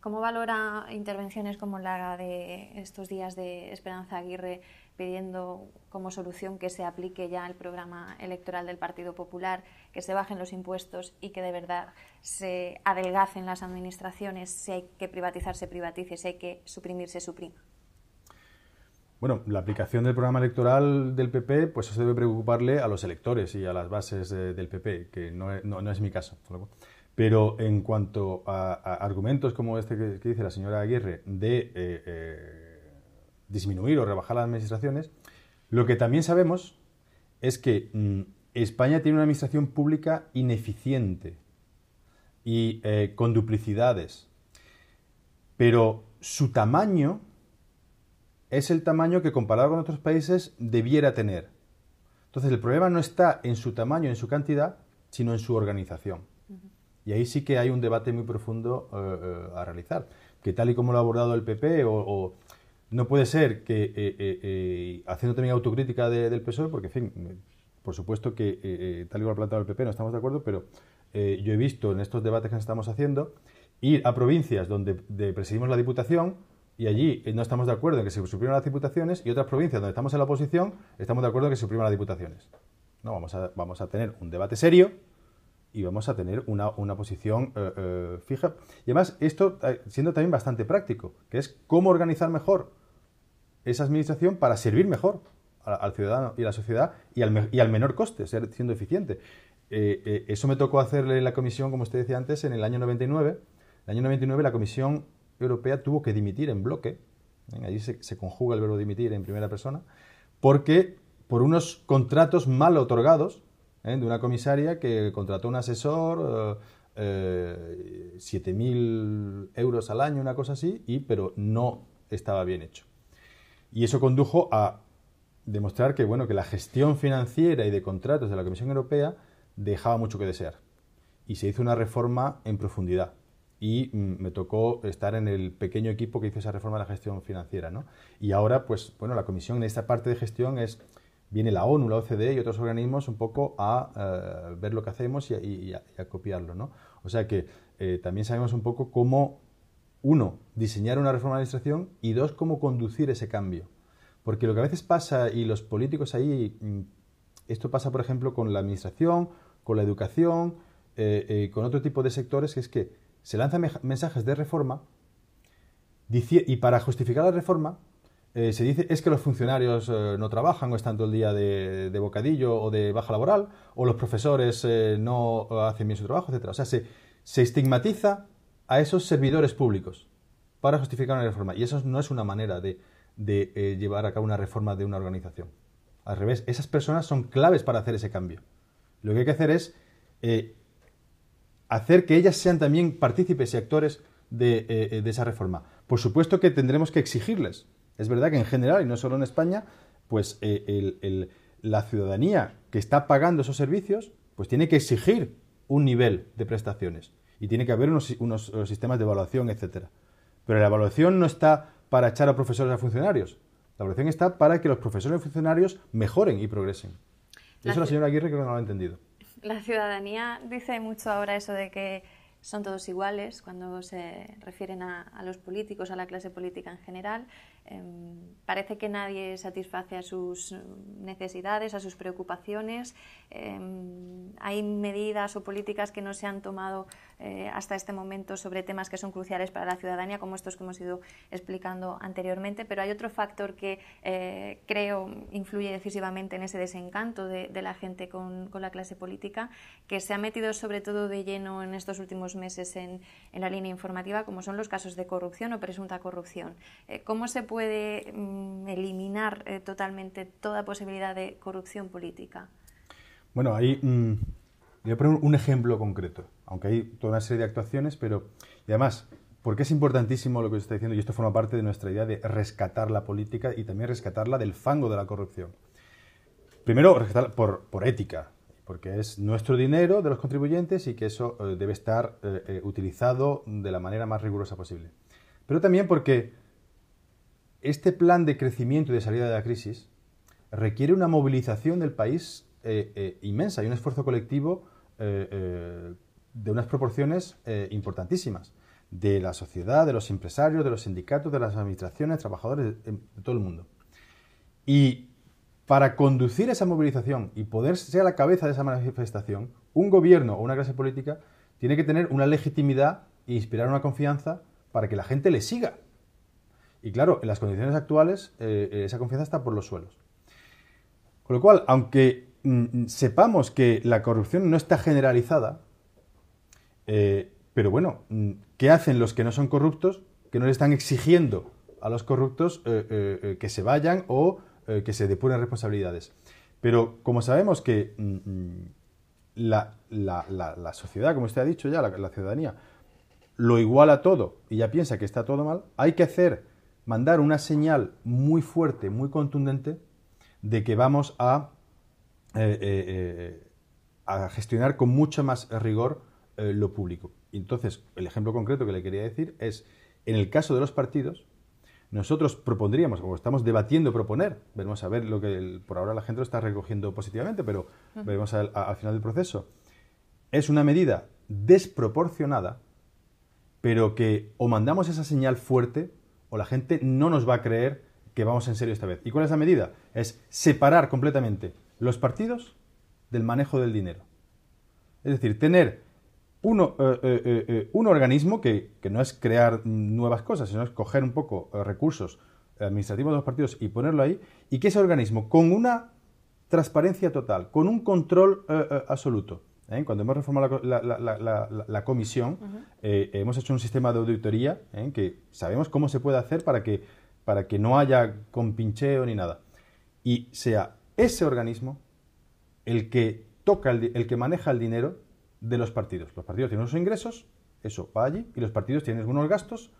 ¿Cómo valora intervenciones como la de estos días de Esperanza Aguirre pidiendo como solución que se aplique ya el programa electoral del Partido Popular, que se bajen los impuestos y que de verdad se adelgacen las administraciones? Si hay que privatizar, se privatice; si hay que suprimir, se suprima. Bueno, la aplicación del programa electoral del PP, pues eso debe preocuparle a los electores y a las bases del PP, que no es mi caso. Pero en cuanto a argumentos como este que dice la señora Aguirre de disminuir o rebajar las administraciones, lo que también sabemos es que España tiene una administración pública ineficiente y con duplicidades, pero su tamaño es el tamaño que, comparado con otros países, debiera tener. Entonces, el problema no está en su tamaño, en su cantidad, sino en su organización. Y ahí sí que hay un debate muy profundo a realizar, que tal y como lo ha abordado el PP, no puede ser que, haciendo también autocrítica del PSOE, porque, en fin, por supuesto que tal y como lo ha planteado el PP no estamos de acuerdo, pero yo he visto en estos debates que estamos haciendo ir a provincias donde presidimos la Diputación, y allí no estamos de acuerdo en que se supriman las diputaciones, y otras provincias donde estamos en la oposición estamos de acuerdo en que se supriman las diputaciones. No, vamos a tener un debate serio y vamos a tener una posición fija. Y además, esto siendo también bastante práctico, que es cómo organizar mejor esa administración para servir mejor al ciudadano y a la sociedad y al menor coste, siendo eficiente. Eso me tocó hacerle en la comisión, como usted decía antes, en el año 99. En el año 99 la Comisión Europea tuvo que dimitir en bloque, allí se conjuga el verbo dimitir en primera persona, porque por unos contratos mal otorgados de una comisaria que contrató un asesor, 7.000 euros al año, una cosa así, pero no estaba bien hecho. Y eso condujo a demostrar que, bueno, que la gestión financiera y de contratos de la Comisión Europea dejaba mucho que desear. Y se hizo una reforma en profundidad. Y me tocó estar en el pequeño equipo que hizo esa reforma de la gestión financiera, ¿no? Y ahora, pues, bueno, la Comisión en esta parte de gestión viene la ONU, la OCDE y otros organismos un poco a ver lo que hacemos y a copiarlo, ¿no? O sea que también sabemos un poco cómo, uno, diseñar una reforma de administración y dos, cómo conducir ese cambio. Porque lo que a veces pasa, y los políticos ahí, esto pasa, por ejemplo, con la administración, con la educación, con otro tipo de sectores, que es que se lanzan mensajes de reforma y para justificar la reforma se dice es que los funcionarios no trabajan o están todo el día de bocadillo o de baja laboral, o los profesores no hacen bien su trabajo, etc. O sea, se estigmatiza a esos servidores públicos para justificar una reforma. Y eso no es una manera de llevar a cabo una reforma de una organización. Al revés, esas personas son claves para hacer ese cambio. Lo que hay que hacer es hacer que ellas sean también partícipes y actores de esa reforma. Por supuesto que tendremos que exigirles. Es verdad que en general, y no solo en España, pues la ciudadanía que está pagando esos servicios, pues tiene que exigir un nivel de prestaciones y tiene que haber unos sistemas de evaluación, etcétera. Pero la evaluación no está para echar a profesores y a funcionarios. La evaluación está para que los profesores y funcionarios mejoren y progresen. Y eso la señora Aguirre creo que no lo ha entendido. La ciudadanía dice mucho ahora eso de que son todos iguales cuando se refieren a los políticos, a la clase política en general. Parece que nadie satisface a sus necesidades, a sus preocupaciones. Hay medidas o políticas que no se han tomado hasta este momento sobre temas que son cruciales para la ciudadanía, como estos que hemos ido explicando anteriormente, pero hay otro factor que creo influye decisivamente en ese desencanto de la gente con la clase política, que se ha metido sobre todo de lleno en estos últimos meses en la línea informativa, como son los casos de corrupción o presunta corrupción. ¿Cómo se puede eliminar totalmente toda posibilidad de corrupción política? Bueno, ahí voy a poner un ejemplo concreto, aunque hay toda una serie de actuaciones, pero y además, porque es importantísimo lo que usted está diciendo, y esto forma parte de nuestra idea de rescatar la política y también rescatarla del fango de la corrupción. Primero, rescatarla por ética, porque es nuestro dinero de los contribuyentes y que eso debe estar utilizado de la manera más rigurosa posible. Pero también porque este plan de crecimiento y de salida de la crisis requiere una movilización del país inmensa y un esfuerzo colectivo de unas proporciones importantísimas, de la sociedad, de los empresarios, de los sindicatos, de las administraciones, trabajadores, de todo el mundo. Y para conducir esa movilización y poder ser a la cabeza de esa manifestación, un gobierno o una clase política tiene que tener una legitimidad e inspirar una confianza para que la gente le siga. Y claro, en las condiciones actuales esa confianza está por los suelos. Con lo cual, aunque sepamos que la corrupción no está generalizada, pero bueno, ¿qué hacen los que no son corruptos? Que no le están exigiendo a los corruptos que se vayan o que se depuren responsabilidades. Pero como sabemos que la sociedad, como usted ha dicho ya, la ciudadanía, lo iguala todo y ya piensa que está todo mal, hay que mandar una señal muy fuerte, muy contundente, de que vamos a gestionar con mucho más rigor lo público. Y entonces, el ejemplo concreto que le quería decir es, en el caso de los partidos, nosotros propondríamos, como estamos debatiendo proponer, veremos a ver lo que por ahora la gente lo está recogiendo positivamente, pero veremos al final del proceso, es una medida desproporcionada, pero que o mandamos esa señal fuerte o la gente no nos va a creer que vamos en serio esta vez. ¿Y cuál es la medida? Es separar completamente los partidos del manejo del dinero. Es decir, tener un organismo que no es crear nuevas cosas, sino es coger un poco recursos administrativos de los partidos y ponerlo ahí, y que ese organismo, con una transparencia total, con un control absoluto, cuando hemos reformado la comisión, hemos hecho un sistema de auditoría que sabemos cómo se puede hacer para que no haya compincheo ni nada. Y sea ese organismo el que el que maneja el dinero de los partidos. Los partidos tienen unos ingresos, eso va allí, y los partidos tienen unos gastos,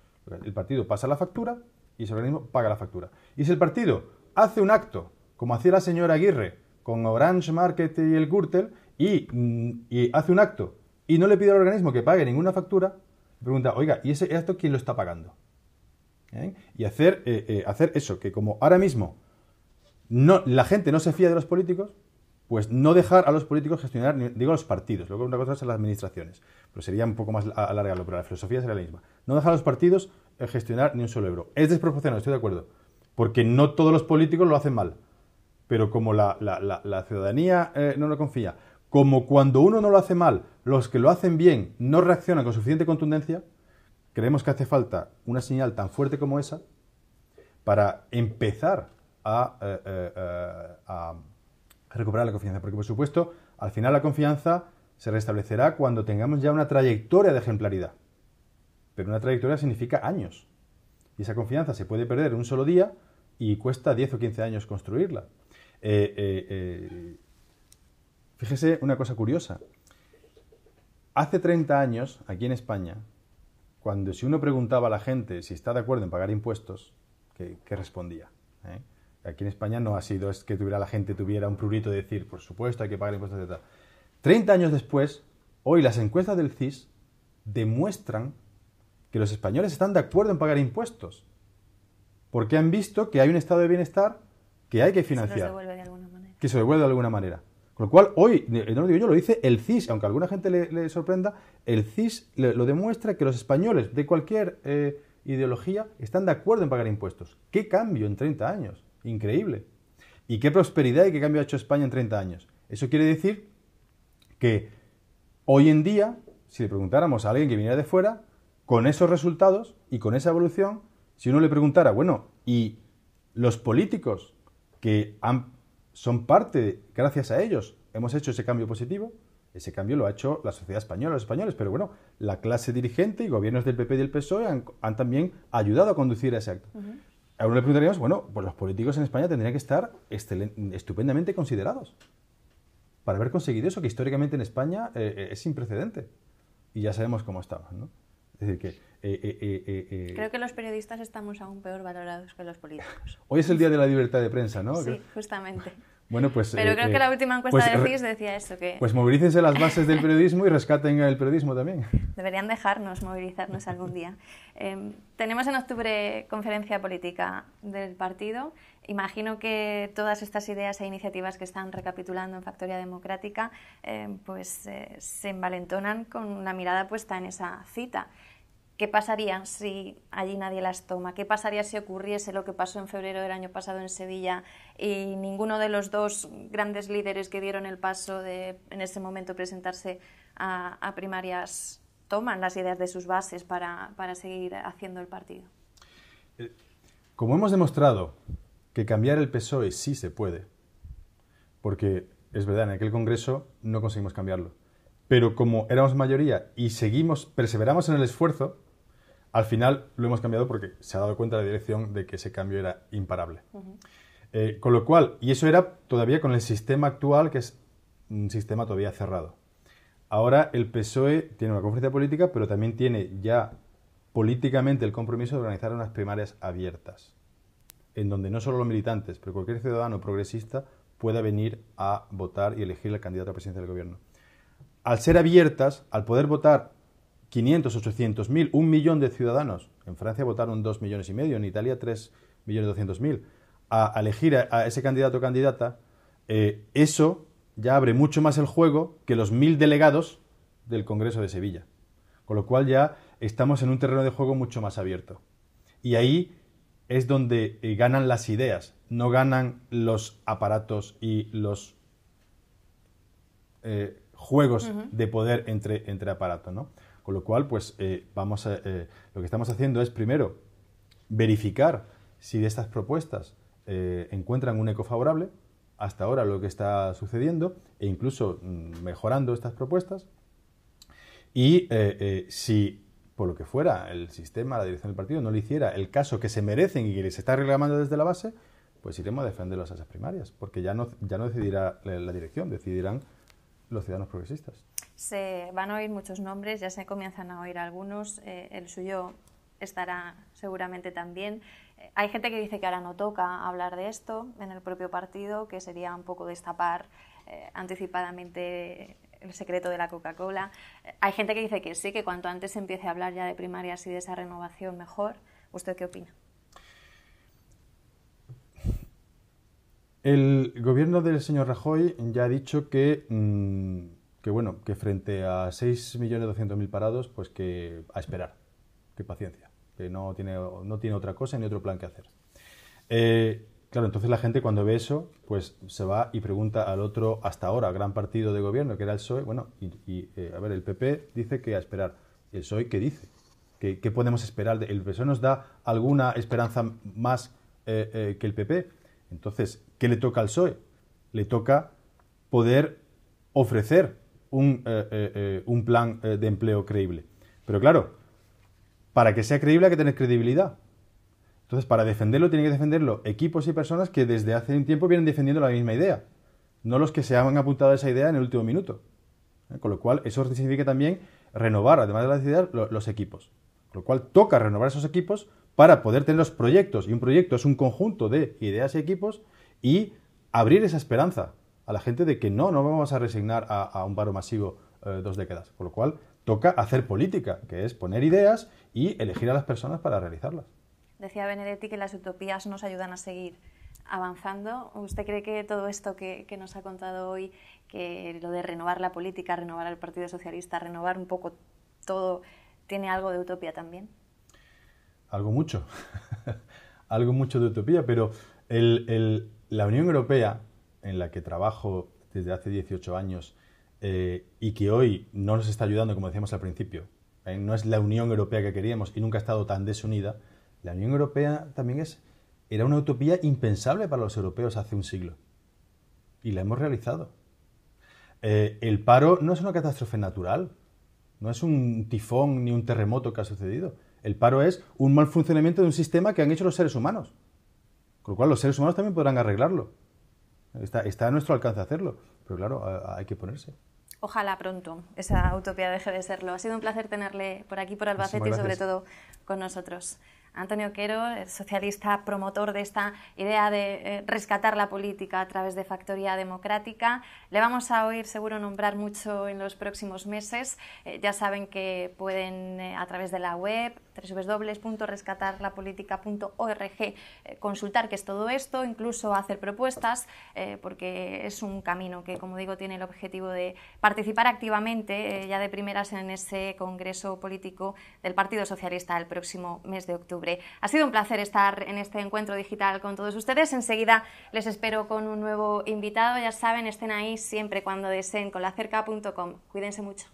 el partido pasa la factura y ese organismo paga la factura. Y si el partido hace un acto, como hacía la señora Aguirre con Orange Market y el Gürtel, y hace un acto y no le pide al organismo que pague ninguna factura, le pregunta, oiga, ¿y ese acto quién lo está pagando? Y hacer eso, que como ahora mismo la gente no se fía de los políticos, pues no dejar a los políticos gestionar, digo a los partidos, luego una cosa es a las administraciones, pero sería un poco más alargarlo, pero la filosofía sería la misma. No dejar a los partidos gestionar ni un solo euro. Es desproporcionado, estoy de acuerdo, porque no todos los políticos lo hacen mal, pero como la ciudadanía no lo confía, como cuando uno no lo hace mal, los que lo hacen bien no reaccionan con suficiente contundencia, creemos que hace falta una señal tan fuerte como esa para empezar a recuperar la confianza. Porque, por supuesto, al final la confianza se restablecerá cuando tengamos ya una trayectoria de ejemplaridad. Pero una trayectoria significa años. Y esa confianza se puede perder en un solo día y cuesta 10 o 15 años construirla. Fíjese una cosa curiosa. Hace 30 años, aquí en España, cuando si uno preguntaba a la gente si está de acuerdo en pagar impuestos, ¿qué respondía? Aquí en España no ha sido es que la gente tuviera un prurito de decir, por supuesto, hay que pagar impuestos, etc. 30 años después, hoy las encuestas del CIS demuestran que los españoles están de acuerdo en pagar impuestos, porque han visto que hay un estado de bienestar que hay que financiar. Se los devuelve de alguna manera. Que se devuelve de alguna manera. Con lo cual, hoy, no lo digo yo, lo dice el CIS, aunque a alguna gente le sorprenda, el CIS lo demuestra que los españoles de cualquier ideología están de acuerdo en pagar impuestos. ¿Qué cambio en 30 años? Increíble. ¿Y qué prosperidad y qué cambio ha hecho España en 30 años? Eso quiere decir que hoy en día, si le preguntáramos a alguien que viniera de fuera, con esos resultados y con esa evolución, si uno le preguntara, bueno, ¿y los políticos que son parte, gracias a ellos, hemos hecho ese cambio positivo? Ese cambio lo ha hecho la sociedad española, los españoles, pero bueno, la clase dirigente y gobiernos del PP y del PSOE han también ayudado a conducir a ese acto. A uno le preguntaríamos, bueno, pues los políticos en España tendrían que estar estupendamente considerados para haber conseguido eso, que históricamente en España es sin precedente. Y ya sabemos cómo estaban, ¿no? Es decir, que... Creo que los periodistas estamos aún peor valorados que los políticos. Hoy es el Día de la Libertad de Prensa, ¿no? Sí, justamente. Bueno, pues, pero creo que la última encuesta del CIS decía eso. Que pues movilícense las bases del periodismo y rescaten el periodismo también. Deberían dejarnos movilizarnos algún día. Tenemos en octubre conferencia política del partido. Imagino que todas estas ideas e iniciativas que están recapitulando en Factoría Democrática se envalentonan con la mirada puesta en esa cita. ¿Qué pasaría si allí nadie las toma? ¿Qué pasaría si ocurriese lo que pasó en febrero del año pasado en Sevilla y ninguno de los dos grandes líderes que dieron el paso de en ese momento presentarse a primarias toman las ideas de sus bases para seguir haciendo el partido? Como hemos demostrado que cambiar el PSOE sí se puede, porque es verdad, en aquel Congreso no conseguimos cambiarlo, pero como éramos mayoría y perseveramos en el esfuerzo, al final lo hemos cambiado porque se ha dado cuenta la dirección de que ese cambio era imparable. Con lo cual, y eso era todavía con el sistema actual, que es un sistema todavía cerrado. Ahora el PSOE tiene una conferencia política, pero también tiene ya políticamente el compromiso de organizar unas primarias abiertas, en donde no solo los militantes, pero cualquier ciudadano progresista pueda venir a votar y elegir al candidato a presidencia del gobierno. Al ser abiertas, al poder votar 500, 800.000, 1 millón de ciudadanos, en Francia votaron 2,5 millones, en Italia 3.200.000, a elegir a ese candidato o candidata, eso ya abre mucho más el juego que los 1.000 delegados del Congreso de Sevilla. Con lo cual ya estamos en un terreno de juego mucho más abierto. Y ahí es donde ganan las ideas, no ganan los aparatos y los juegos de poder entre aparatos, ¿no? Con lo cual, pues lo que estamos haciendo es, primero, verificar si de estas propuestas encuentran un eco favorable, hasta ahora lo que está sucediendo, e incluso mejorando estas propuestas, y si, por lo que fuera, el sistema, la dirección del partido no le hiciera el caso que se merecen y que les está reclamando desde la base, pues iremos a defenderlos a esas primarias, porque ya no decidirá la dirección, decidirán los ciudadanos progresistas. Se van a oír muchos nombres, ya se comienzan a oír algunos, el suyo estará seguramente también. Hay gente que dice que ahora no toca hablar de esto en el propio partido, que sería un poco destapar anticipadamente el secreto de la Coca-Cola. Hay gente que dice que sí, que cuanto antes se empiece a hablar ya de primarias y de esa renovación mejor. ¿Usted qué opina? El gobierno del señor Rajoy ya ha dicho que frente a 6.200.000 parados, pues que a esperar, que paciencia, que no tiene otra cosa ni otro plan que hacer. Claro, entonces la gente cuando ve eso, pues se va y pregunta al otro, hasta ahora, gran partido de gobierno, que era el PSOE, a ver, el PP dice que a esperar. ¿El PSOE qué dice? ¿Qué podemos esperar? ¿El PSOE nos da alguna esperanza más que el PP? Entonces, ¿qué le toca al PSOE? Le toca poder ofrecer un plan de empleo creíble. Pero claro, para que sea creíble hay que tener credibilidad. Entonces, para defenderlo, tienen que defenderlo equipos y personas que desde hace un tiempo vienen defendiendo la misma idea, no los que se han apuntado a esa idea en el último minuto. Con lo cual, eso significa también renovar, además de las ideas, los equipos. Con lo cual, toca renovar esos equipos para poder tener los proyectos. Y un proyecto es un conjunto de ideas y equipos y abrir esa esperanza a la gente de que no vamos a resignar a un paro masivo 2 décadas. Con lo cual, toca hacer política, que es poner ideas y elegir a las personas para realizarlas. Decía Benedetti que las utopías nos ayudan a seguir avanzando. ¿Usted cree que todo esto que nos ha contado hoy, que lo de renovar la política, renovar al Partido Socialista, renovar un poco todo, tiene algo de utopía también? Algo mucho. Algo mucho de utopía, pero la Unión Europea, en la que trabajo desde hace 18 años y que hoy no nos está ayudando, como decíamos al principio, no es la Unión Europea que queríamos y nunca ha estado tan desunida. La Unión Europea también era una utopía impensable para los europeos hace un siglo. Y la hemos realizado. El paro no es una catástrofe natural. No es un tifón ni un terremoto que ha sucedido. El paro es un mal funcionamiento de un sistema que han hecho los seres humanos. Con lo cual los seres humanos también podrán arreglarlo. Está a nuestro alcance hacerlo. Pero claro, hay que ponerse. Ojalá pronto esa utopía deje de serlo. Ha sido un placer tenerle por aquí, por Albacete y sobre todo con nosotros. Antonio Quero, socialista promotor de esta idea de rescatar la política a través de Factoría Democrática. Le vamos a oír seguro nombrar mucho en los próximos meses. Ya saben que pueden a través de la web www.rescatarlapolitica.org consultar qué es todo esto, incluso hacer propuestas, porque es un camino que, como digo, tiene el objetivo de participar activamente ya de primeras en ese Congreso Político del Partido Socialista el próximo mes de octubre. Ha sido un placer estar en este encuentro digital con todos ustedes. Enseguida les espero con un nuevo invitado. Ya saben, estén ahí siempre cuando deseen con lacerca.com. Cuídense mucho.